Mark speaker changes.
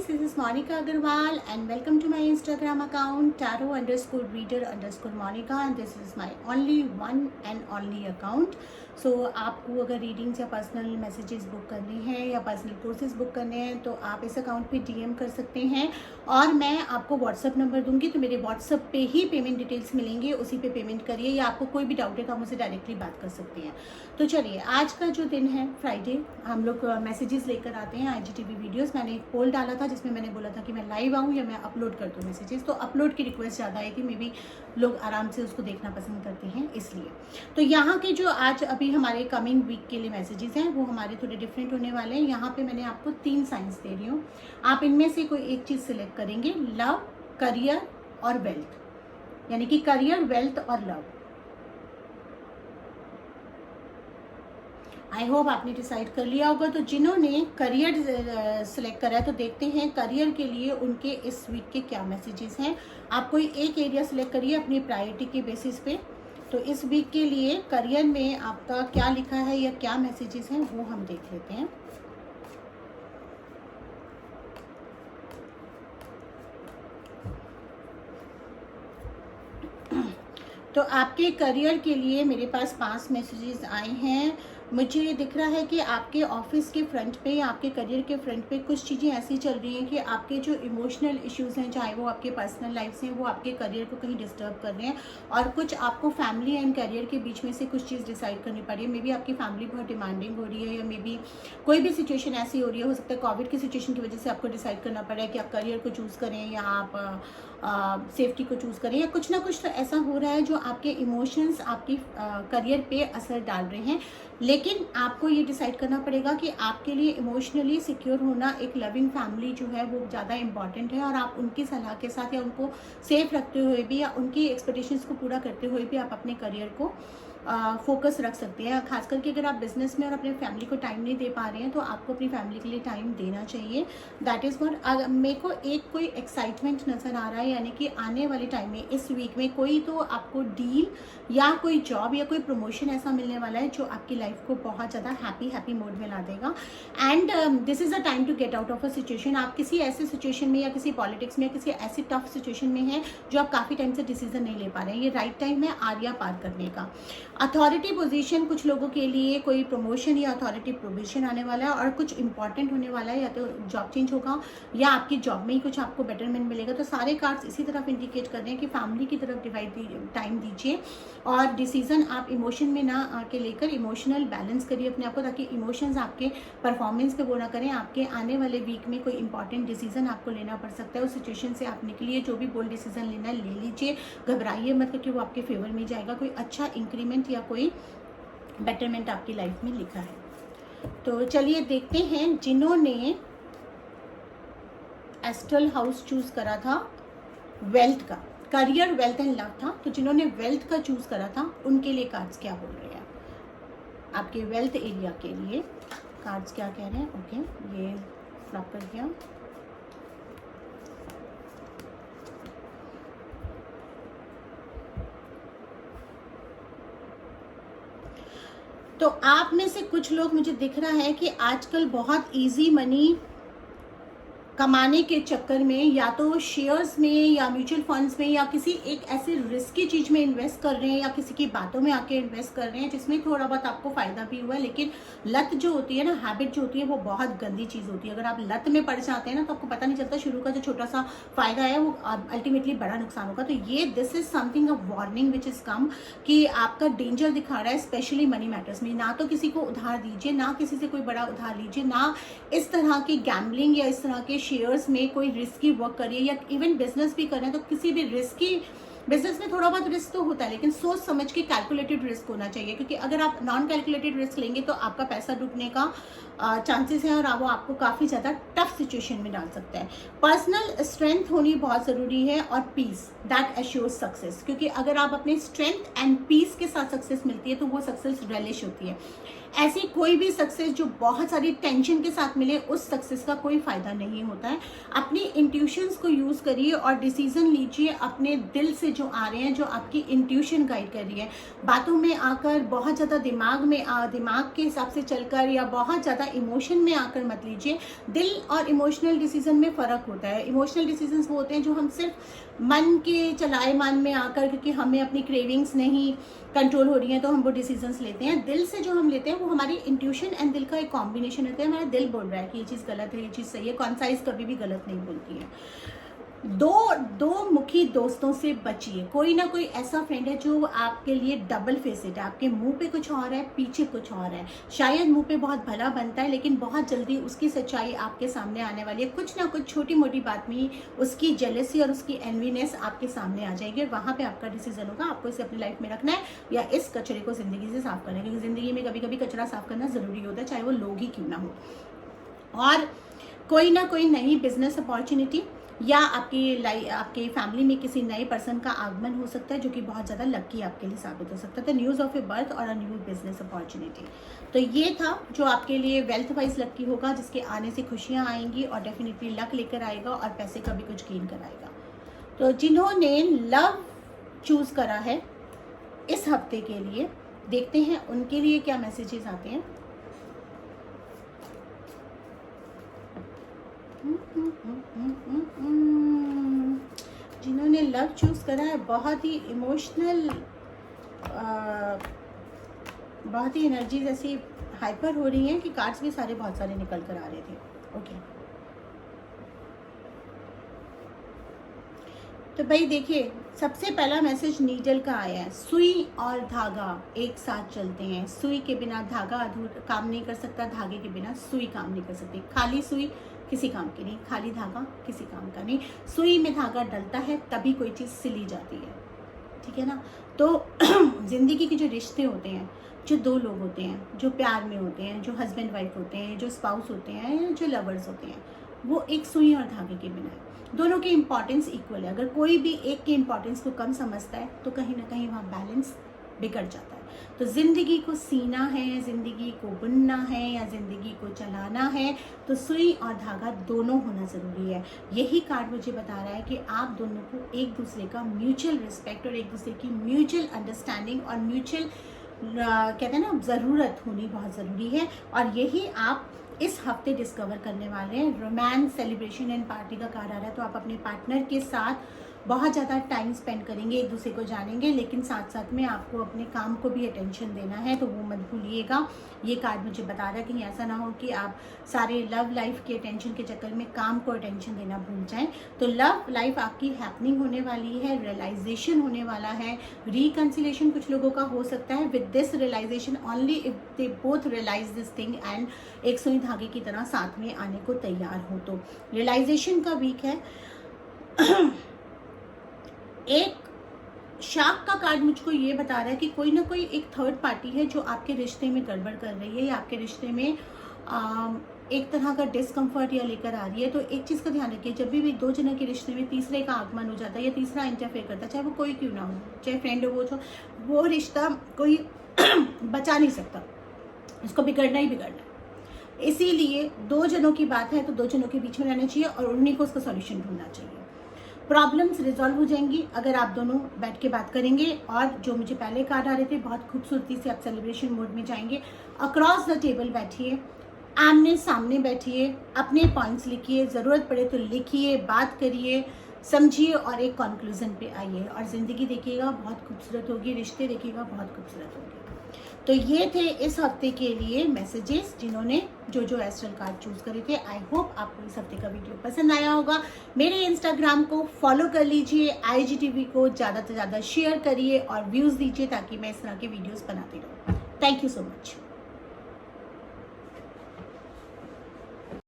Speaker 1: this is Monica Agarwal and welcome to my Instagram account tarot_reader_Monica and this is my only one and only account. So आपको अगर readings या personal messages book करने हैं या personal courses book करने हैं तो आप इस अकाउंट पे डीएम कर सकते हैं और मैं आपको व्हाट्सअप नंबर दूंगी, तो मेरे व्हाट्सअप पे ही पेमेंट डिटेल्स मिलेंगे, उसी पे पेमेंट करिए या आपको कोई भी डाउट है तो आप मुझसे डायरेक्टली बात कर सकते हैं। तो चलिए, आज का जो दिन है फ्राइडे, हम लोग मैसेजेस लेकर आते हैं IGTV वीडियोस। मैंने एक पोल डाला था जिसमें मैंने बोला था कि मैं लाइव आऊँ या मैं अपलोड कर दूँ मैसेजेस, तो अपलोड की रिक्वेस्ट ज़्यादा आई थी, मे बी लोग आराम से उसको देखना पसंद करते हैं इसलिए। तो यहाँ के जो आज अभी हमारे कमिंग वीक के लिए मैसेजेस हैं वो हमारे थोड़े डिफरेंट होने वाले हैं। यहाँ पे मैंने आपको 3 साइंस दे रही हूँ, आप इनमें से कोई एक चीज़ सिलेक्ट करेंगे, लव, करियर और वेल्थ, यानी कि करियर, वेल्थ और लव। आई होप आपने डिसाइड कर लिया होगा। तो जिन्होंने करियर सिलेक्ट करा है तो देखते हैं करियर के लिए उनके इस वीक के क्या मैसेजेस हैं। आप कोई एक एरिया सिलेक्ट करिए अपनी प्रायोरिटी के बेसिस पे। तो इस वीक के लिए करियर में आपका क्या लिखा है या क्या मैसेजेस हैं वो हम देख लेते हैं। तो आपके करियर के लिए मेरे पास 5 मैसेजेस आए हैं। मुझे ये दिख रहा है कि आपके ऑफिस के फ्रंट पे या आपके करियर के फ्रंट पे कुछ चीज़ें ऐसी चल रही हैं कि आपके जो इमोशनल इश्यूज़ हैं, चाहे वो आपके पर्सनल लाइफ से हैं, वो आपके करियर को कहीं डिस्टर्ब कर रहे हैं और कुछ आपको फैमिली एंड करियर के बीच में से कुछ चीज़ डिसाइड करनी पड़ रही है। मे बी आपकी फैमिली बहुत डिमांडिंग हो रही है या मे बी कोई भी सिचुएशन ऐसी हो रही है, हो सकता है कोविड की सिचुएशन की वजह से आपको डिसाइड करना पड़ा है कि आप करियर को चूज़ करें या आप सेफ्टी को चूज़ करें, या कुछ ना कुछ तो ऐसा हो रहा है जो आपके इमोशंस आपकी करियर पे असर डाल रहे हैं। लेकिन आपको ये डिसाइड करना पड़ेगा कि आपके लिए इमोशनली सिक्योर होना, एक लविंग फैमिली जो है वो ज़्यादा इंपॉर्टेंट है और आप उनकी सलाह के साथ या उनको सेफ रखते हुए भी या उनकी एक्सपेक्टेशंस को पूरा करते हुए भी आप अपने करियर को फोकस रख सकते हैं। खास करके अगर आप बिजनेस में और अपने फैमिली को टाइम नहीं दे पा रहे हैं तो आपको अपनी फैमिली के लिए टाइम देना चाहिए। दैट इज़ व्हाट मेरे को एक कोई एक्साइटमेंट नज़र आ रहा है, यानी कि आने वाले टाइम में इस वीक में कोई तो आपको डील या कोई जॉब या कोई प्रमोशन ऐसा मिलने वाला है जो आपकी लाइफ को बहुत ज़्यादा हैप्पी मोड में ला देगा। And this is a time to get out of a situation. आप किसी ऐसे सिचुएशन में या किसी पॉलिटिक्स में या किसी ऐसी टफ सिचुएशन में हैं जो आप काफ़ी टाइम से डिसीजन नहीं ले पा रहे हैं। ये राइट टाइम है आर्या पार करने का। अथॉरिटी पोजीशन, कुछ लोगों के लिए कोई प्रमोशन या अथॉरिटी पोजीशन आने वाला है और कुछ इंपॉर्टेंट होने वाला है, या तो जॉब चेंज होगा या आपकी जॉब में ही कुछ आपको बेटरमेंट मिलेगा। तो सारे कार्ड्स इसी तरफ इंडिकेट कर रहे हैं कि फैमिली की तरफ टाइम दीजिए और डिसीजन आप इमोशन में ना आके लेकर इमोशनल बैलेंस करिए अपने आप को, ताकि इमोशंस आपके परफॉर्मेंस पे वो ना करें। आपके आने वाले वीक में कोई इंपॉर्टेंट डिसीजन आपको लेना पड़ सकता है, उस सिचुएशन से आप निकलिए। जो भी बोल्ड डिसीजन लेना है ले लीजिए, घबराइए मत, क्योंकि वो आपके फेवर में जाएगा। कोई अच्छा इंक्रीमेंट या कोई बेटरमेंट आपकी लाइफ में लिखा है। तो चलिए देखते हैं जिन्होंने एस्ट्रल हाउस चूज करा था वेल्थ का, करियर, वेल्थ एंड लव था, तो जिन्होंने वेल्थ का चूज करा था उनके लिए कार्ड्स क्या बोल रहे हैं। आपके वेल्थ एरिया के लिए कार्ड्स क्या कह रहे हैं। ओके, ये फ्लॉप कर दिया। तो आप में से कुछ लोग, मुझे दिख रहा है कि आजकल बहुत इजी मनी कमाने के चक्कर में या तो शेयर्स में या म्यूचुअल फंड्स में या किसी एक ऐसे रिस्की चीज़ में इन्वेस्ट कर रहे हैं या किसी की बातों में आके इन्वेस्ट कर रहे हैं जिसमें थोड़ा बहुत आपको फ़ायदा भी हुआ है। लेकिन लत जो होती है ना, हैबिट जो होती है, वो बहुत गंदी चीज़ होती है। अगर आप लत में पड़ जाते हैं ना तो आपको पता नहीं चलता, शुरू का जो छोटा सा फ़ायदा है वो अल्टीमेटली बड़ा नुकसान होगा। तो ये this is something a warning which is come, कि आपका डेंजर दिखा रहा है स्पेशली मनी मैटर्स में। ना तो किसी को उधार दीजिए, ना किसी से कोई बड़ा उधार लीजिए, ना इस तरह की गैम्बलिंग या इस तरह के शेयर्स में कोई रिस्की वर्क करिए, या इवन बिजनेस भी करें तो किसी भी रिस्की बिजनेस में थोड़ा बहुत रिस्क तो होता है, लेकिन सोच समझ के कैलकुलेटेड रिस्क होना चाहिए। क्योंकि अगर आप नॉन कैलकुलेटेड रिस्क लेंगे तो आपका पैसा डूबने का चांसेस है और वो आपको काफ़ी ज़्यादा टफ सिचुएशन में डाल सकता है। पर्सनल स्ट्रेंथ होनी बहुत ज़रूरी है और पीस, दैट एश्योर्स सक्सेस। क्योंकि अगर आप अपने स्ट्रेंथ एंड पीस के साथ सक्सेस मिलती है तो वो सक्सेस रिलिश होती है। ऐसी कोई भी सक्सेस जो बहुत सारी टेंशन के साथ मिले, उस सक्सेस का कोई फायदा नहीं होता है। अपनी इंट्यूशंस को यूज करिए और डिसीजन लीजिए अपने दिल से जो आ रहे हैं, जो आपकी इंट्यूशन गाइड कर रही है। बातों में आकर बहुत ज़्यादा दिमाग के हिसाब से चलकर या बहुत ज़्यादा इमोशन में आकर मत लीजिए। दिल और इमोशनल डिसीजन में फ़र्क होता है। इमोशनल डिसीजंस वो होते हैं जो हम सिर्फ मन के चलाएमान में आकर, क्योंकि हमें अपनी क्रेविंग्स नहीं कंट्रोल हो रही हैं तो हम वो डिसीजंस लेते हैं। दिल से जो हम लेते हैं वो हमारी इंट्यूशन एंड दिल का एक कॉम्बिनेशन होता है। हमारा दिल बोल रहा है कि ये चीज़ गलत है, ये चीज़ सही है। कॉन्साइज कभी भी गलत नहीं बोलती है। दो मुखी दोस्तों से बचिए। कोई ना कोई ऐसा फ्रेंड है जो आपके लिए डबल फेसेड है। आपके मुंह पे कुछ और है, पीछे कुछ और है। शायद मुंह पे बहुत भला बनता है, लेकिन बहुत जल्दी उसकी सच्चाई आपके सामने आने वाली है। कुछ ना कुछ छोटी मोटी बात में उसकी जेलसी और उसकी एनवीनेस आपके सामने आ जाएगी और वहाँ पे आपका डिसीजन होगा आपको इसे अपनी लाइफ में रखना है या इस कचरे को जिंदगी से साफ करना है। क्योंकि जिंदगी में कभी कभी कचरा साफ करना जरूरी होता है, चाहे वो लोग ही क्यों ना हो। और कोई ना कोई नई बिजनेस अपॉर्चुनिटी या आपके फैमिली में किसी नए पर्सन का आगमन हो सकता है जो कि बहुत ज़्यादा लकी आपके लिए साबित हो सकता है। तो न्यूज़ ऑफ ए बर्थ और अ न्यू बिजनेस अपॉर्चुनिटी, तो ये था जो आपके लिए वेल्थ वाइज लकी होगा, जिसके आने से खुशियाँ आएंगी और डेफिनेटली लक लेकर आएगा और पैसे का भी कुछ गेन कराएगा। तो जिन्होंने लव चूज़ करा है इस हफ्ते के लिए, देखते हैं उनके लिए क्या मैसेजेस आते हैं। जिन्होंने लव चूज करा है, बहुत ही इमोशनल, बहुत ही एनर्जीज ऐसी हाइपर हो रही हैं कि कार्ड्स भी बहुत सारे निकल कर आ रहे थे। ओके, तो भाई देखिए, सबसे पहला मैसेज नीडल का आया है। सुई और धागा एक साथ चलते हैं। सुई के बिना धागा अधूरा काम नहीं कर सकता, धागे के बिना सुई काम नहीं कर सकती। खाली सुई किसी काम की नहीं, खाली धागा किसी काम का नहीं। सुई में धागा डलता है तभी कोई चीज़ सिली जाती है, ठीक है ना। तो जिंदगी के जो रिश्ते होते हैं, जो दो लोग होते हैं, जो प्यार में होते हैं, जो हस्बैंड वाइफ होते हैं, जो स्पाउस होते हैं, जो लवर्स होते हैं, वो एक सुई और धागे के बिना है। दोनों की इंपॉर्टेंस इक्वल है। अगर कोई भी एक की इंपॉर्टेंस को कम समझता है तो कहीं ना कहीं वहाँ बैलेंस बिगड़ जाता है। तो ज़िंदगी को सीना है, ज़िंदगी को बुनना है या ज़िंदगी को चलाना है, तो सुई और धागा दोनों होना ज़रूरी है। यही कार्ड मुझे बता रहा है कि आप दोनों को एक दूसरे का म्यूचुअल रिस्पेक्ट और एक दूसरे की म्यूचुअल अंडरस्टैंडिंग और म्यूचुअल कहते हैं ना ज़रूरत होनी बहुत ज़रूरी है। और यही आप इस हफ्ते डिस्कवर करने वाले हैं। रोमांस, सेलिब्रेशन एंड पार्टी का कार्ड आ रहा है, तो आप अपने पार्टनर के साथ बहुत ज़्यादा टाइम स्पेंड करेंगे, एक दूसरे को जानेंगे, लेकिन साथ साथ में आपको अपने काम को भी अटेंशन देना है, तो वो मत भूलिएगा। ये कार्ड मुझे बता रहा है कहीं ऐसा ना हो कि आप सारे लव लाइफ के अटेंशन के चक्कर में काम को अटेंशन देना भूल जाएं। तो लव लाइफ आपकी हैपनिंग होने वाली है, रियलाइजेशन होने वाला है, रिकन्सिलेशन कुछ लोगों का हो सकता है। With this realization only if they both realize this thing and एक सुई धागे की तरह साथ में आने को तैयार हो। तो रियलाइजेशन का वीक है। एक शार्क का कार्ड मुझको ये बता रहा है कि कोई ना कोई एक थर्ड पार्टी है जो आपके रिश्ते में गड़बड़ कर रही है या आपके रिश्ते में एक तरह का डिस्कम्फर्ट या लेकर आ रही है। तो एक चीज़ का ध्यान रखिए, जब भी दो जनों के रिश्ते में तीसरे का आगमन हो जाता है या तीसरा इंटरफेयर करता है, चाहे वो कोई क्यों ना हो, चाहे फ्रेंड हो, वो रिश्ता कोई बचा नहीं सकता, उसको बिगड़ना ही बिगड़ना है। इसीलिए दो जनों की बात है तो दो जनों के बीच में रहना चाहिए और उन्हीं को उसका सॉल्यूशन ढूंढना चाहिए। प्रॉब्लम्स रिजॉल्व हो जाएंगी अगर आप दोनों बैठ के बात करेंगे। और जो मुझे पहले कार्ड आ रहे थे, बहुत खूबसूरती से आप सेलिब्रेशन मोड में जाएंगे। अक्रॉस द टेबल बैठिए, आमने सामने बैठिए, अपने पॉइंट्स लिखिए, ज़रूरत पड़े तो लिखिए, बात करिए, समझिए और एक कंक्लूजन पे आइए। और ज़िंदगी देखिएगा बहुत खूबसूरत होगी, रिश्ते देखिएगा बहुत खूबसूरत होंगे। तो ये थे इस हफ्ते के लिए मैसेजेस जिन्होंने जो एस्ट्रल कार्ड चूज करे थे। आई होप आपको इस हफ्ते का वीडियो पसंद आया होगा। मेरे इंस्टाग्राम को फॉलो कर लीजिए, IGTV को ज़्यादा से ज़्यादा शेयर करिए और व्यूज़ दीजिए ताकि मैं इस तरह के वीडियोस बनाती रहूँ। Thank you so much.